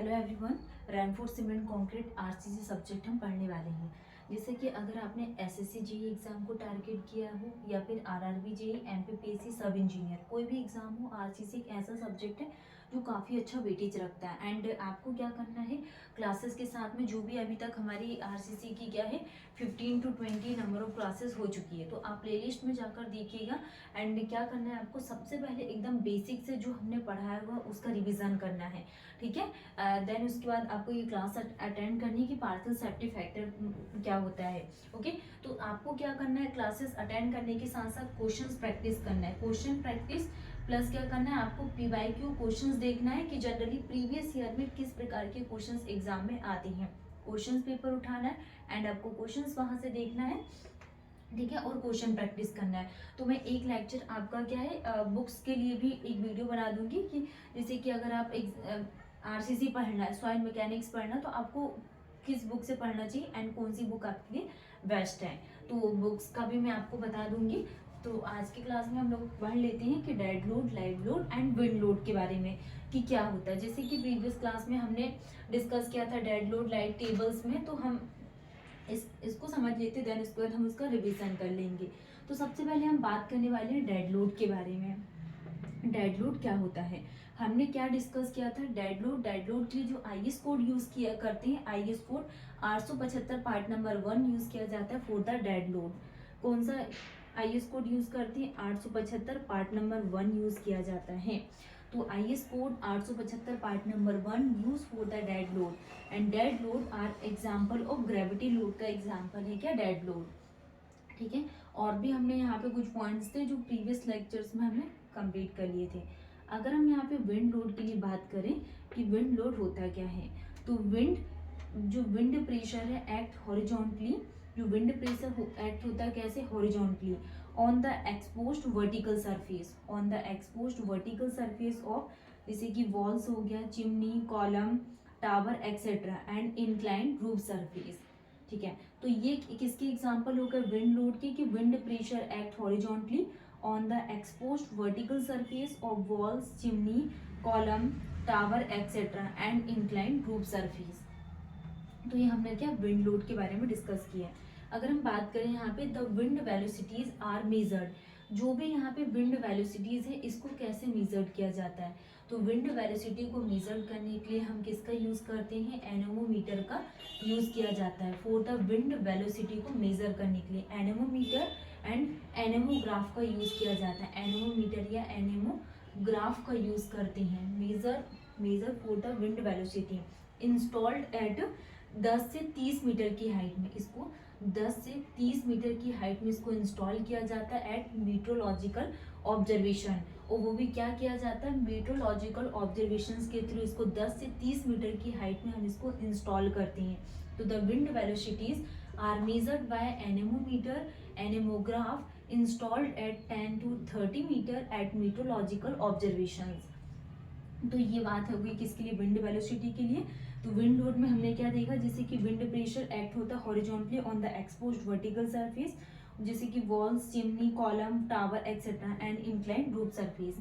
Hello everyone. Reinforced cement concrete RCC subject हम पढ़ने वाले हैं। जैसे कि अगर आपने एसएससी जेईई एग्जाम को टारगेट किया हो या फिर RRB JE MPPSC sub engineer कोई भी एग्जाम हो, आरसीसी एक ऐसा सब्जेक्ट है जो काफ़ी अच्छा वेटेज रखता है। एंड आपको क्या करना है, क्लासेस के साथ में जो भी अभी तक हमारी आरसीसी की क्या है 15 to 20 नंबर ऑफ क्लासेस हो चुकी है, तो आप प्लेलिस्ट में जाकर देखिएगा। एंड क्या करना है आपको, सबसे पहले एकदम बेसिक से जो हमने पढ़ाया हुआ उसका रिविजन करना है, ठीक है। देन उसके बाद आपको ये क्लास अटेंड करनी है कि पार्शियल सेफ्टी फैक्टर क्या होता है। ओके, तो आपको क्या करना है, क्लासेस अटेंड करने के साथ साथ क्वेश्चंस प्रैक्टिस करना है। क्वेश्चन प्रैक्टिस प्लस क्या करना है आपको, पीवाईक्यू क्वेश्चंस देखना है कि जनरली प्रीवियस ईयर में किस प्रकार के क्वेश्चंस एग्जाम में आते हैं। क्वेश्चंस पेपर उठाना है एंड आपको क्वेश्चंस वहां से देखना है, ठीक है, और क्वेश्चन प्रैक्टिस करना है। तो मैं एक लेक्चर आपका क्या है बुक्स के लिए भी एक वीडियो बना दूंगी कि जैसे कि अगर आप आरसीसी पढ़ना है, सॉइल मैकेनिक्स पढ़ना, तो आपको किस बुक से पढ़ना चाहिए एंड कौन सी बुक आपके लिए बेस्ट है, तो बुक्स का भी मैं आपको बता दूंगी। तो आज की क्लास में हम लोग पढ़ लेते हैं कि dead load, live load and wind load के बारे में कि क्या होता है। जैसे कि प्रीवियस क्लास में हमने डिस्कस किया था डेड लोड लाइव टेबल्स में, तो हम इसको समझ लेते, देन उसके बाद हम उसका रिवीजन कर लेंगे। तो सबसे पहले हम बात करने वाले हैं डेड लोड के बारे में। डेड लोड क्या होता है, हमने क्या डिस्कस किया था। डेड लोड के लिए जो आईएस कोड यूज किया करते हैं, IS code 875 part number 1 use किया जाता है फॉर द डेड लोड। कौन सा आईएस कोड यूज करते हैं, 875 पार्ट नंबर 1 यूज किया जाता है। तो IS code 875 part number 1 use for the dead load. And dead load are example of gravity load का एग्जाम्पल है क्या, डेड लोड, ठीक है। और भी हमने यहाँ पे कुछ पॉइंट्स थे जो प्रीवियस लेक्चर्स में हमने कंप्लीट कर लिए थे। अगर हम यहाँ पे विंड लोड के लिए बात करें कि विंड लोड होता क्या है, तो विंड प्रेशर है एक्ट हॉरिजॉन्टली, जो विंड प्रेशर एक्ट होता है कैसे, horizontally on the exposed vertical surface, on the exposed vertical surface of, जैसे कि वॉल्स हो गया, chimney, column, tower etcetera and inclined roof surface, ठीक है। तो ये किसके एग्जाम्पल हो गए, विंड लोड के, कि wind pressure act horizontally on the exposed vertical surface of walls, chimney, column, tower etcetera and inclined roof surface. तो ये हमने क्या विंड लोड के बारे में डिस्कस किया है। अगर हम बात करें यहाँ पे, the wind velocities are measured, जो भी यहाँ पे विंड वेलोसिटीज है इसको कैसे मेजर्ड किया जाता है, तो विंड वेलोसिटी को मेजर करने के लिए हम किसका यूज करते हैं, एनेमोमीटर का यूज किया जाता है फॉर द विंड वेलोसिटी को मेजर करने के लिए। एनेमोमीटर एंड एनेमोग्राफ का यूज किया जाता है, एनेमोमीटर या एनेमोग्राफ का यूज करते हैं measure for the wind velocity. Installed at 10 से 30 मीटर की हाइट में, इसको 10 से 30 मीटर की हाइट में इसको इंस्टॉल किया जाता है एट मीट्रोलॉजिकल ऑब्जर्वेशन, और वो भी क्या किया जाता है, मीट्रोलॉजिकल ऑब्जर्वेशंस के थ्रू इसको 10 से 30 मीटर की हाइट में हम इसको इंस्टॉल करते हैं। तो the wind velocities are measured by anemometer, anemograph installed at 10 to 30 metre at meteorological observations. तो ये बात होगी किसके लिए, विंड वेलोसिटी के लिए। तो विंड लोड में हमने क्या देखा, जैसे कि विंड प्रेशर एक्ट होता है horizontally on the exposed vertical surface, जैसे कि walls, chimney, column, tower etcetera and inclined roof surface.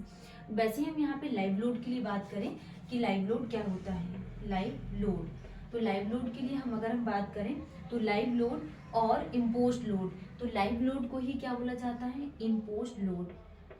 वैसे हम यहाँ पे लाइव लोड के लिए बात करें कि लाइव लोड क्या होता है, लाइव लोड। तो लाइव लोड के लिए अगर हम बात करें तो लाइव लोड और इम्पोज्ड लोड, तो लाइव लोड को ही क्या बोला जाता है, imposed load.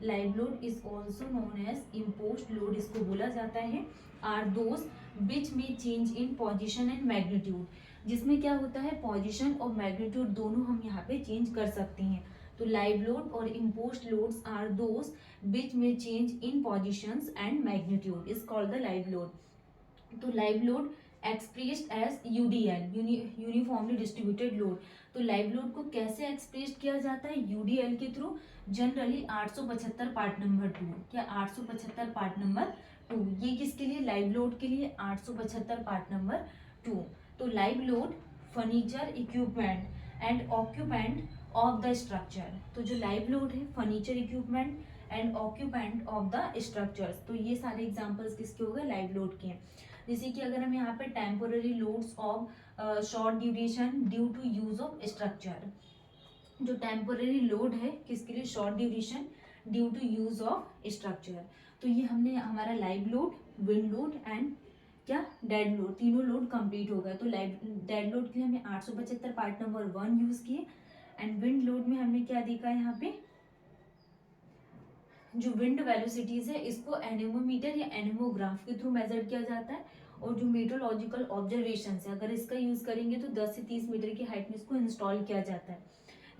Live load is also known as imposed load इसको बोला जाता है। आर दोज विच में change in position and magnitude, जिसमें क्या होता है, पोजिशन और मैग्नीट्यूड दोनों हम यहाँ पे चेंज कर सकते हैं। तो लाइव लोड और imposed loads are those which में change in positions and magnitude is called the live load. तो live load expressed as UDL, uniformly distributed load. तो लाइव लोड को कैसे एक्सप्रेस किया जाता है, यूडीएल के थ्रू, जनरली 875 पार्ट नंबर 2, क्या 875 पार्ट नंबर 2, ये किसके लिए, लाइव लोड के लिए 875 पार्ट नंबर 2। तो live load furniture, equipment and occupant of the structure, तो जो लाइव लोड है furniture, equipment and occupant of the structures, तो ये सारे एग्जांपल्स किसके हो गए, लाइव लोड के। जैसे कि अगर हम यहाँ पे temporary loads of short duration due to use of structure, जो टेम्पोररी लोड है किसके लिए, short duration due to use of structure. तो ये हमने हमारा live load, wind load and क्या डेड लोड, तीनों लोड कंप्लीट हो गया। तो डेड लोड के लिए हमने 875 पार्ट नंबर 1 यूज किए। एंड विंड लोड में हमने क्या देखा यहाँ पे, जो विंड वेलोसिटीज है इसको एनेमोमीटर या एनेमोग्राफ के थ्रू मेजर किया जाता है। और जो मेट्रोलॉजिकल ऑब्जर्वेशन है अगर इसका यूज करेंगे तो 10 से 30 मीटर की हाइट में इसको इंस्टॉल किया जाता है।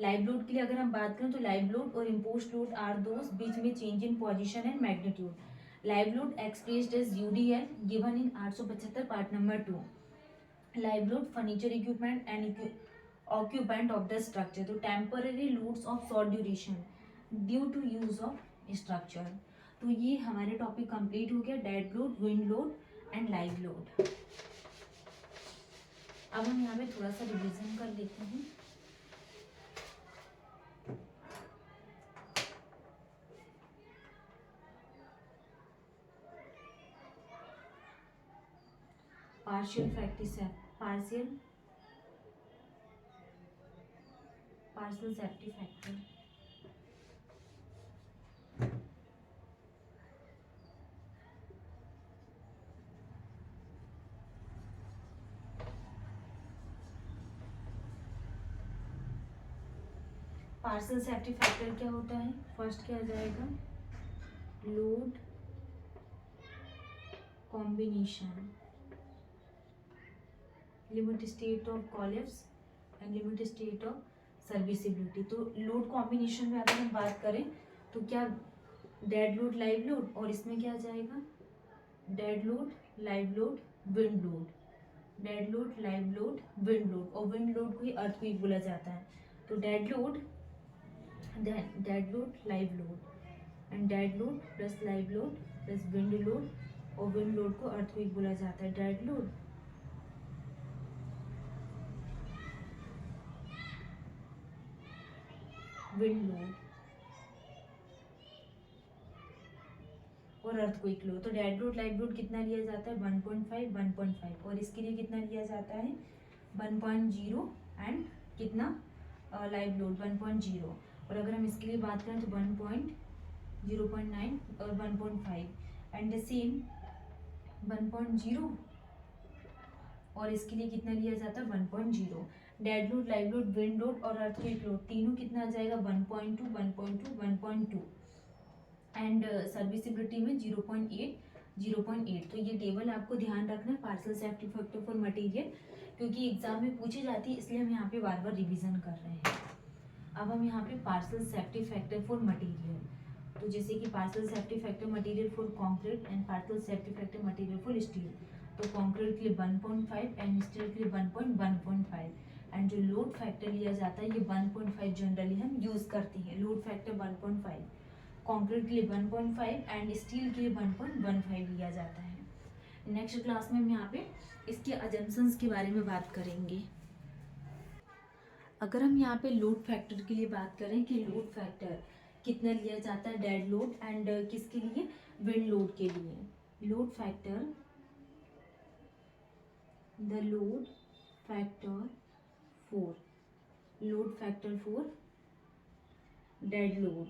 लाइव लोड के लिए अगर हम बात करें तो लाइव लोड और इम्पोज्ड लोड आर दोस बीच में change in position and magnitude. Live load expressed as UDL given in 875 part number 2। Live load furniture equipment and occupant of the structure, तो temporary loads of short duration due to use of structure। तो ये हमारे topic complete हो गया, dead load, wind load and live load. अब हम यहाँ पे थोड़ा सा रिवीजन कर लेते हैं। Partial safety factor. Partial safety factor क्या होता है, फर्स्ट क्या आ जाएगा, load combination, limit state of collapse and limit state of serviceability. तो लोड कॉम्बिनेशन में अगर हम बात करें तो क्या डेड लोड, लाइव लोड, और इसमें क्या आ जाएगा, dead load, live load, wind load, dead load, live load, wind load. और विंड लोड को ही अर्थक्वेक बोला जाता है। तो dead load, live load and dead load plus live load plus wind load, और विंड लोड को अर्थक्वेक बोला जाता है। डेड लोड, विंड लोड और अर्थक्वेक लोड। तो डेड लोड, लाइव लोड कितना लिया जाता है, 1.5, 1.5, और इसके लिए कितना लिया जाता है, 1.0, एंड कितना लाइव लोड 1.0। और अगर हम इसके लिए बात करें तो 1.0.9 और 1.5, एंड सेम 1.0, और इसके लिए कितना लिया जाता है, 1.0। Dead load, live load, wind load और अर्थक्वेक लोड तीनों कितना आ जाएगा, 1.2, 1.2, 1.2, एंड सर्विसिबिलिटी में 0.8, 0.8। तो ये टेबल आपको ध्यान रखना है, partial safety factor for material, क्योंकि एग्जाम में पूछी जाती है, इसलिए हम यहाँ पे बार बार रिवीजन कर रहे हैं। अब हम यहाँ पे partial safety factor for material, तो जैसे कि partial safety factor material for concrete and partial safety factor material for steel. तो कंक्रीट के लिए 1.5 एंड स्टील के लिए 1.5, एंड जो लोड फैक्टर लिया जाता है ये 1.5 जनरली हम यूज करते हैं। लोड फैक्टर 1.5, कंक्रीट के लिए 1.5 एंड स्टील के लिए 1.15 लिया जाता है। नेक्स्ट क्लास में हम यहाँ पे इसके अजम्पशंस के बारे में बात करेंगे। अगर हम यहाँ पे लोड फैक्टर के लिए बात करें कि लोड फैक्टर कितना लिया जाता है, डेड लोड एंड किसके लिए, विंड लोड के लिए। Load factor, the load factor for dead load,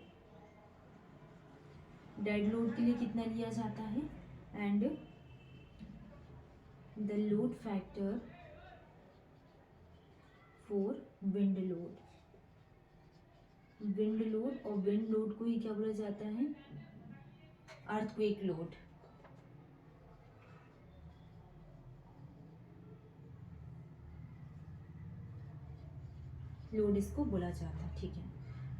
dead load के लिए कितना लिया जाता है, and the load factor for wind load. Wind load और विंड लोड को ही क्या बोला जाता है, अर्थक्वेक लोड। लोड इसको बोला जाता है, ठीक है।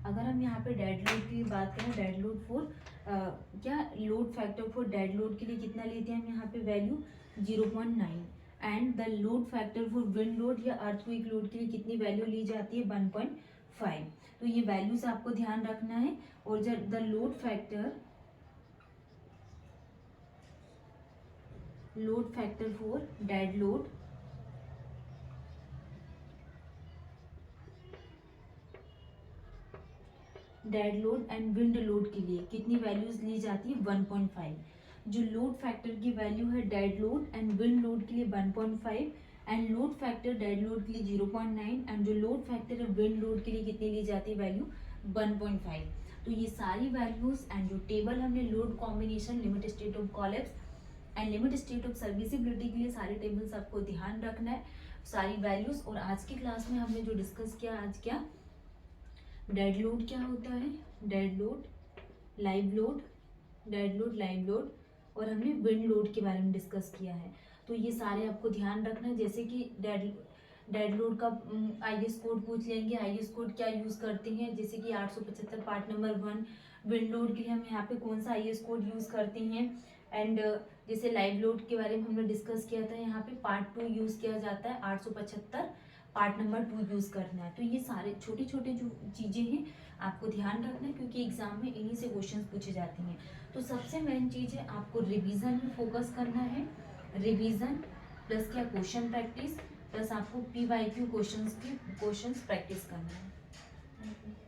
अगर हम यहाँ पे डेड लोड की बात करें, डेड लोड फॉर क्या load factor for dead load के लिए कितना लेते हैं हम यहाँ पे value 0.9, and the load factor for wind load या अर्थक्वेक लोड के लिए कितनी वैल्यू ली जाती है, 1.5। तो ये वैल्यूज आपको ध्यान रखना है। और जब the load factor for dead load and wind load के लिए कितनी वैल्यूज ली जाती है, 1.5। जो लोड फैक्टर की वैल्यू है dead load and wind load के लिए 1.5, and load factor dead load के लिए 0.9, एंड जो लोड फैक्टर है विंड लोड के लिए कितनी ली जाती है वैल्यू, 1.5। तो ये सारी वैल्यूज एंड जो टेबल हमने load combination, limit state of collapse and limit state of serviceability के लिए सारे टेबल्स आपको ध्यान रखना है, सारी वैल्यूज। और आज की क्लास में हमने जो डिस्कस किया आज क्या, डेड लोड क्या होता है, dead load, live load, dead load, live load, और हमने विंड लोड के बारे में डिस्कस किया है। तो ये सारे आपको ध्यान रखना है। जैसे कि डेड लोड का आईएस कोड पूछ लेंगे, आईएस कोड क्या यूज़ करते हैं, जैसे कि 875 पार्ट नंबर 1। विंड लोड के लिए हम यहाँ पे कौन सा आईएस कोड यूज़ करते हैं। एंड जैसे लाइव लोड के बारे में हमने डिस्कस किया था, यहाँ पे पार्ट 2 यूज़ किया जाता है, 875 पार्ट नंबर 2 यूज़ करना है। तो ये सारे छोटे छोटे जो चीज़ें हैं आपको ध्यान रखना है, क्योंकि एग्जाम में इन्हीं से क्वेश्चन पूछे जाते हैं। तो सबसे मेन चीज़ है आपको रिवीजन में फोकस करना है, रिवीजन प्लस क्या क्वेश्चन प्रैक्टिस, प्लस आपको PYQ क्वेश्चंस प्रैक्टिस करना है।